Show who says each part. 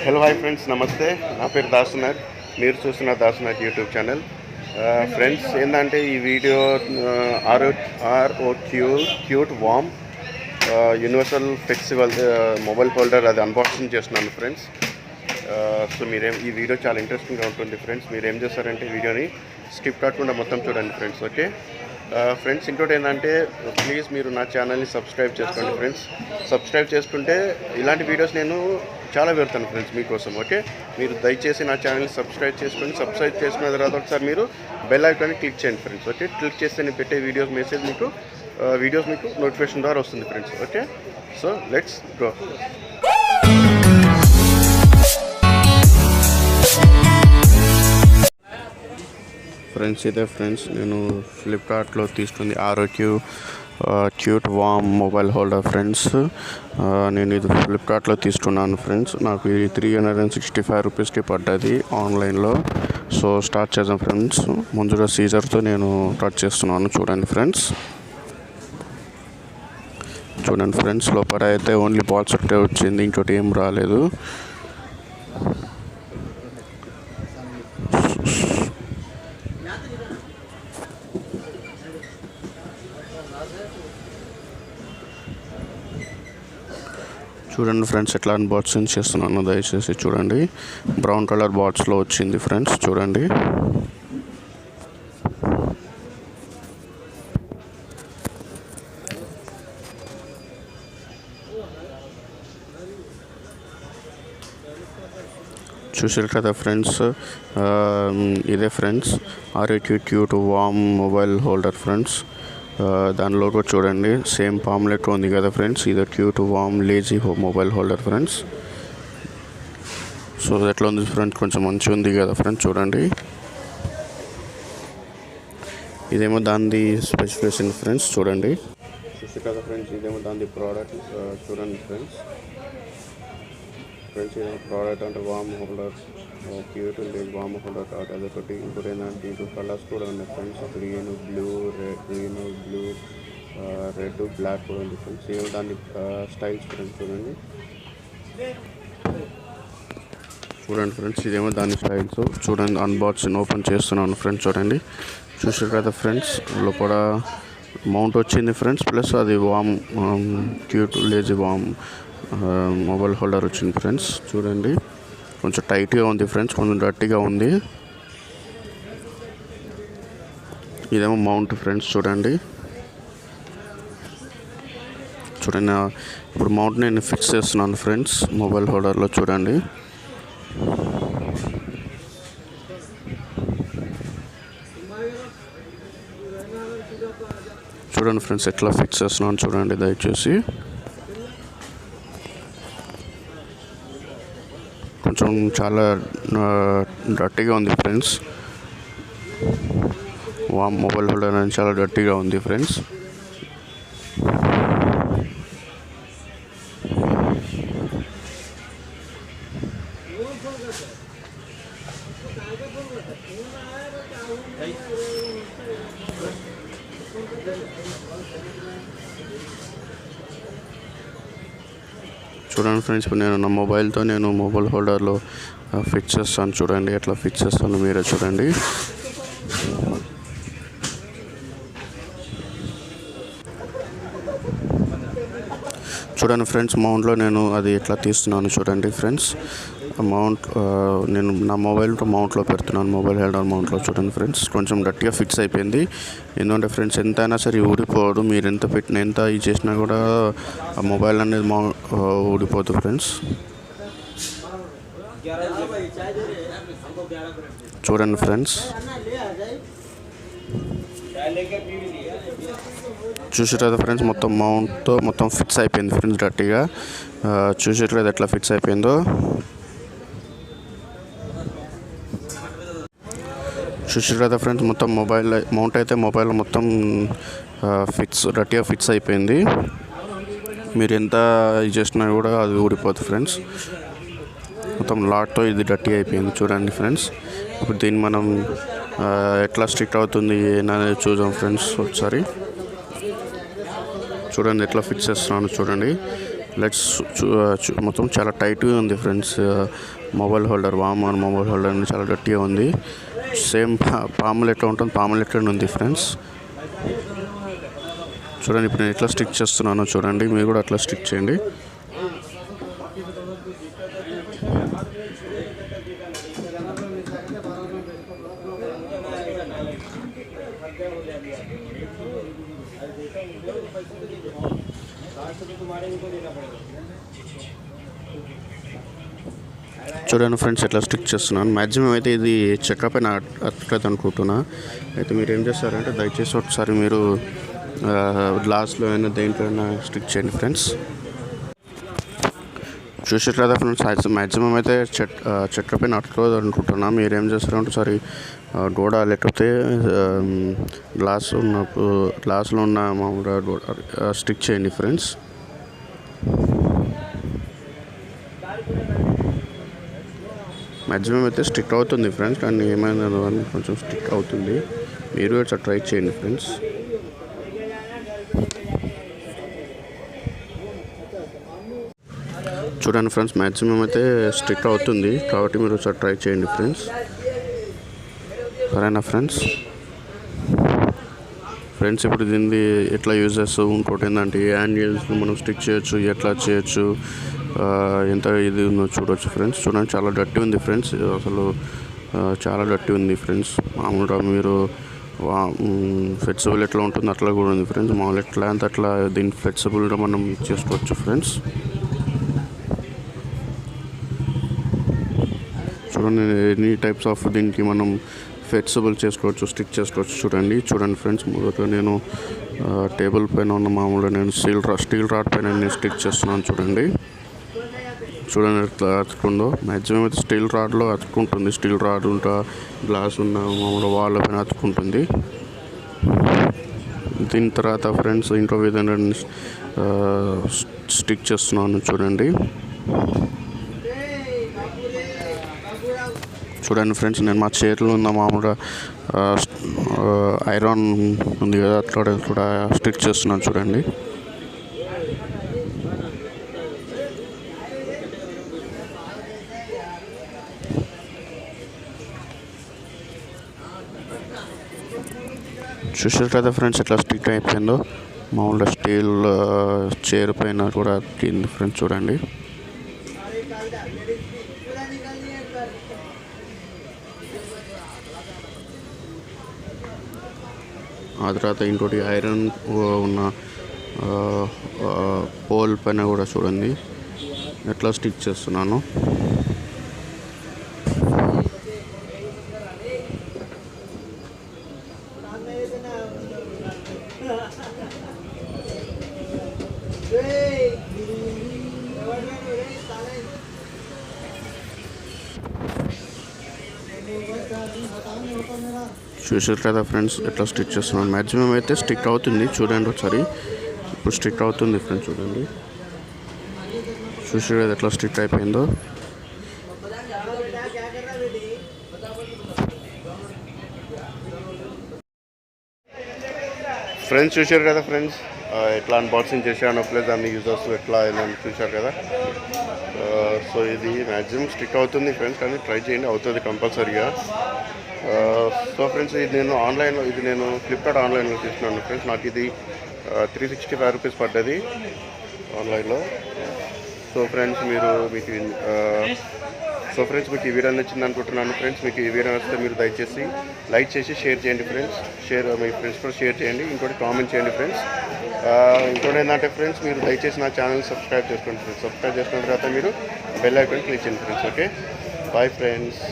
Speaker 1: Hello hi friends, నమస్తే. నా పేరు దాసు నాయక్. మీరు చూస్తున్న Dasu Nayak YouTube channel. Friends, ఏంటంటే ఈ video ROQ cute warm universal festival mobile holder అది అన్బాక్సింగ్ చేస్తున్నాను ఫ్రెండ్స్. సో ఈ వీడియో చాలా ఇంట్రెస్టింగ్గా ఉంటుంది ఫ్రెండ్స్. మీరు ఏం చేస్తారంటే వీడియోని స్కిప్ కాకుండా మొత్తం చూడండి ఫ్రెండ్స్. ఓకే ఫ్రెండ్స్, ఇంకోటి ఏంటంటే ప్లీజ్ మీరు నా ఛానల్ని సబ్స్క్రైబ్ చేసుకోండి ఫ్రెండ్స్. సబ్స్క్రైబ్ చేసుకుంటే ఇలాంటి వీడియోస్ నేను చాలా పెడతాను ఫ్రెండ్స్ మీకోసం. ఓకే, మీరు దయచేసి నా ఛానల్ని సబ్స్క్రైబ్ చేసుకోండి. సబ్స్క్రైబ్ చేసుకున్న తర్వాత ఒకసారి మీరు బెల్ ఐకాన్ని క్లిక్ చేయండి ఫ్రెండ్స్. ఓకే, క్లిక్ చేస్తే నేను పెట్టే వీడియోస్ మీకు నోటిఫికేషన్ ద్వారా వస్తుంది friends. Okay, so let's go. Friends, ఇదే ఫ్రెండ్స్ నేను ఫ్లిప్కార్ట్లో తీసుకుంది ROQ cute worm mobile holder friends. నేను ఇది ఫ్లిప్కార్ట్లో తీసుకున్నాను ఫ్రెండ్స్. నాకు ఇది 365 రూపీస్కి పడ్డది ఆన్లైన్లో. సో స్టార్ట్ చేద్దాం ఫ్రెండ్స్. ముందుగా సీజర్తో నేను కట్ చేస్తున్నాను. చూడండి ఫ్రెండ్స్, లోపల అయితే ఓన్లీ బాల్స్ ఒకటే వచ్చింది, ఇంకోటి ఏం రాలేదు. చూడండి ఫ్రెండ్స్, ఎట్లా అన్బాక్సింగ్ చేస్తున్నాను దయచేసి చూడండి. బ్రౌన్ కలర్ బాక్స్లో వచ్చింది ఫ్రెండ్స్. చూడండి చూసారు కదా ఫ్రెండ్స్, ఇదే friends ROQ cute worm mobile holder friends. దానిలో కూడా చూడండి సేమ్ పామ్లెట్ ఉంది కదా ఫ్రెండ్స్. ఇది cute worm lazy mobile holder friends. So ఎట్లా ఉంది ఫ్రెండ్స్, కొంచెం మంచిగా ఉంది కదా ఫ్రెండ్స్. చూడండి, ఇదేమో దాని స్పెసిఫికేషన్ ఫ్రెండ్స్. చూడండి చూసి కదా ఫ్రెండ్స్, ఇదేమో దాని ప్రోడక్ట్. చూడండి ఫ్రెండ్స్, ఇదేమో ప్రోడక్ట్ అంటే warm holder cute lace warm holder card అదొకటి. ఇంకోటి ఏంటంటే ఇంకో కలర్స్ కూడా ఉన్నాయి friends. Green blue red black కూడా ఉంది ఫ్రెండ్స్. ఏమో దాని స్టైల్స్ ఫ్రెండ్స్. చూడండి ఫ్రెండ్స్, ఇదేమో దాని స్టైల్స్. చూడండి, అన్బాక్సింగ్ ఓపెన్ చేస్తున్నాను ఫ్రెండ్స్. చూడండి చూసారు కదా ఫ్రెండ్స్, లోపల మౌంట్ వచ్చింది ఫ్రెండ్స్. ప్లస్ అది వామ్ క్యూట్ లేజీ వామ్ మొబైల్ హోల్డర్ వచ్చింది ఫ్రెండ్స్. చూడండి, కొంచెం టైట్గా ఉంది ఫ్రెండ్స్, కొంచెం గట్టిగా ఉంది. ఇదేమో మౌంట్ ఫ్రెండ్స్. చూడండి ఇప్పుడు మౌంట్ నేను ఫిక్స్ చేస్తున్నాను ఫ్రెండ్స్ మొబైల్ హోల్డర్లో. చూడండి ఫ్రెండ్స్, ఎట్లా ఫిక్స్ చేస్తున్నాను చూడండి దయచేసి. కొంచెం చాలా గట్టిగా ఉంది ఫ్రెండ్స్. మొబైల్ హోల్డర్ అనేది చాలా గట్టిగా ఉంది ఫ్రెండ్స్. చూడండి ఫ్రెండ్స్, ఇప్పుడు నేను నా మొబైల్తో మొబైల్ హోల్డర్లో ఫిక్స్ చేస్తాను. చూడండి ఎట్లా ఫిక్స్ చేస్తాను మీరే చూడండి. ఫ్రెండ్స్, మౌంట్లో నేను అది ఎట్లా తీస్తున్నాను చూడండి ఫ్రెండ్స్. మౌంట్ నేను నా మొబైల్తో మౌంట్లో పెడుతున్నాను, మొబైల్ హోల్డర్ మౌంట్లో. చూడండి ఫ్రెండ్స్, కొంచెం గట్టిగా ఫిక్స్ అయిపోయింది. ఎందుకంటే ఫ్రెండ్స్, ఎంతైనా సరే ఊడిపోవడం, మీరు ఎంత ఇది చేసినా కూడా ఆ మొబైల్ అనేది ఊడిపోదు ఫ్రెండ్స్. చూడండి ఫ్రెండ్స్, చూసారు కదా ఫ్రెండ్స్, మొత్తం ఫిక్స్ అయిపోయింది ఫ్రెండ్స్ గట్టిగా. చూసారు కదా ఎట్లా ఫిక్స్ అయిపోయిందో. చూసారు కదా ఫ్రెండ్స్, మొత్తం మొబైల్ మౌంట్ అయితే మొబైల్ మొత్తం గట్టిగా ఫిక్స్ అయిపోయింది. మీరు ఎంత ఇది చేసినా కూడా అది ఊడిపోతుంది ఫ్రెండ్స్. మొత్తం లాట్తో ఇది గట్టిగా అయిపోయింది. చూడండి ఫ్రెండ్స్, ఇప్పుడు దీన్ని మనం ఎట్లా స్టిక్ అవుతుంది అనేది చూద్దాం ఫ్రెండ్స్ ఒకసారి. చూడండి ఎట్లా ఫిక్స్ చేస్తున్నాను చూడండి. లెట్స్ మొత్తం చాలా టైట్గా ఉంది friends. Mobile holder mobile holder చాలా గట్టిగా ఉంది. సేమ్ పాములు ఎట్లా ఉంటుంది, పాములు ఎట్లా ఉంది ఫ్రెండ్స్. చూడండి ఇప్పుడు నేను ఎట్లా స్టిక్ చేస్తున్నానో చూడండి, మీరు కూడా అట్లా స్టిక్ చేయండి. చూడండి ఫ్రెండ్స్ ఎట్లా స్టిక్ చేస్తున్నాను. మ్యాక్సిమం అయితే ఇది చెక్క పైన అట్లేదు అనుకుంటున్నా. అయితే మీరు ఏం చేస్తారంటే దయచేసి ఒకసారి మీరు గ్లాస్లో అయినా దేంట్లోనైనా స్టిక్ చేయండి ఫ్రెండ్స్. చూసారు కదా ఫ్రెండ్స్, మ్యాక్సిమం అయితే చెక్క పైన అట్లేదు అనుకుంటున్నా. మీరు ఏం చేస్తారంటే ఒకసారి గోడ లేకపోతే గ్లాస్లో ఉన్న మామూలుగా స్టిక్ చేయండి ఫ్రెండ్స్. మ్యాక్సిమం అయితే స్టిక్ అవుతుంది ఫ్రెండ్స్, కానీ ఏమైనా కొంచెం స్టిక్ అవుతుంది. మీరు ఇట్లా ట్రై చేయండి ఫ్రెండ్స్. చూడండి ఫ్రెండ్స్, మ్యాక్సిమం అయితే స్టిక్ అవుతుంది, కాబట్టి మీరు ఒకసారి ట్రై చేయండి ఫ్రెండ్స్. సరేనా ఫ్రెండ్స్. ఇప్పుడు దీన్ని ఎట్లా యూజ్ చేస్తూ ఇంకోటి ఏంటంటే హ్యాండిల్స్ మనం స్టిక్ చేయొచ్చు, ఎట్లా చేయొచ్చు, ఎంత ఇది ఉందో చూడవచ్చు ఫ్రెండ్స్. చూడండి చాలా డర్టీ ఉంది ఫ్రెండ్స్, అసలు చాలా డర్టీ ఉంది ఫ్రెండ్స్. మామూలుగా మీరు ఫ్లెక్సిబుల్ ఎట్లా ఉంటుందో అట్లా కూడా ఉంది ఫ్రెండ్స్. మామూలు ఎట్లా అంత అట్లా దీన్ని ఫ్లెక్సిబుల్గా మనం చేసుకోవచ్చు ఫ్రెండ్స్. చూడండి ఎనీ టైప్స్ ఆఫ్ దీనికి మనం ఫ్లెక్సిబుల్ చేసుకోవచ్చు, స్టిక్ చేసుకోవచ్చు. చూడండి ఫ్రెండ్స్, మొదట నేను టేబుల్ పైన ఉన్న మామూలుగా నేను స్టీల్ రాడ్ పైన నేను స్టిక్ చేస్తున్నాను. చూడండి ఎట్లా అతుకుందో. మ్యాక్సిమం అయితే స్టీల్ రాడ్లో అతుకుంటుంది. స్టీల్ రాడ్ ఉంటా గ్లాస్ ఉన్న మామూలుగా వాళ్ళ పైన అతుకుంటుంది. దీని తర్వాత ఫ్రెండ్స్ ఇంకో విధంగా స్టిక్ చేస్తున్నాను. చూడండి ఫ్రెండ్స్, నేను మా చేతిలో ఉన్న మామూలుగా ఐరన్ ఉంది కదా, అట్లా కూడా స్టిక్ చేస్తున్నాను. చూడండి చూసారు కదా ఫ్రెండ్స్ ఎట్లా స్టిక్ అయిపోయిందో. మామూలుగా స్టీల్ చైర్ పైన కూడా అతికింది ఫ్రెండ్స్. చూడండి ఆ తర్వాత ఇంకోటి ఐరన్ ఉన్న పోల్ పైన కూడా చూడండి ఎట్లా స్టిక్ చేస్తున్నాను. చూసారు కదా ఫ్రెండ్స్ ఎట్లా స్టిచ్ చేస్తున్నాను. మ్యాక్సిమం అయితే స్టిక్ అవుతుంది. చూడండి ఒకసారి, ఇప్పుడు స్టిక్ అవుతుంది ఫ్రెండ్స్. చూసారు కదా ఎట్లా స్టిక్ అయిపోయిందో. ఫ్రెండ్స్ చూసారు కదా ఫ్రెండ్స్ ఎట్లా అన్బాక్సింగ్ చేశాను, ప్లస్ దాన్ని యూజర్స్ ఎట్లా అయిందని చూశారు కదా. సో ఇది మ్యాక్సిమం స్టిక్ అవుతుంది ఫ్రెండ్స్, కానీ ట్రై చేయండి, అవుతుంది కంపల్సరీగా. సో ఫ్రెండ్స్ ఇది నేను ఫ్లిప్కార్ట్ ఆన్లైన్లో తీసుకున్నాను ఫ్రెండ్స్. నాకు ఇది 365 రూపీస్ పడ్డది ఆన్లైన్లో. సో ఫ్రెండ్స్ మీకు ఈ వీడియో నచ్చింది అనుకుంటున్నాను ఫ్రెండ్స్. మీకు ఈ వీడియో నచ్చితే మీరు దయచేసి లైక్ చేసి షేర్ చేయండి ఫ్రెండ్స్. మీ ఫ్రెండ్స్ కూడా షేర్ చేయండి. ఇంకోటి కామెంట్ చేయండి ఫ్రెండ్స్. ఇంకోటి ఏంటంటే ఫ్రెండ్స్ మీరు దయచేసి నా ఛానల్ సబ్స్క్రైబ్ చేసుకోండి ఫ్రెండ్స్. సబ్స్క్రైబ్ చేసుకున్న తర్వాత మీరు బెల్ ఐకాన్ క్లిక్ చేయండి ఫ్రెండ్స్. Okay, bye friends.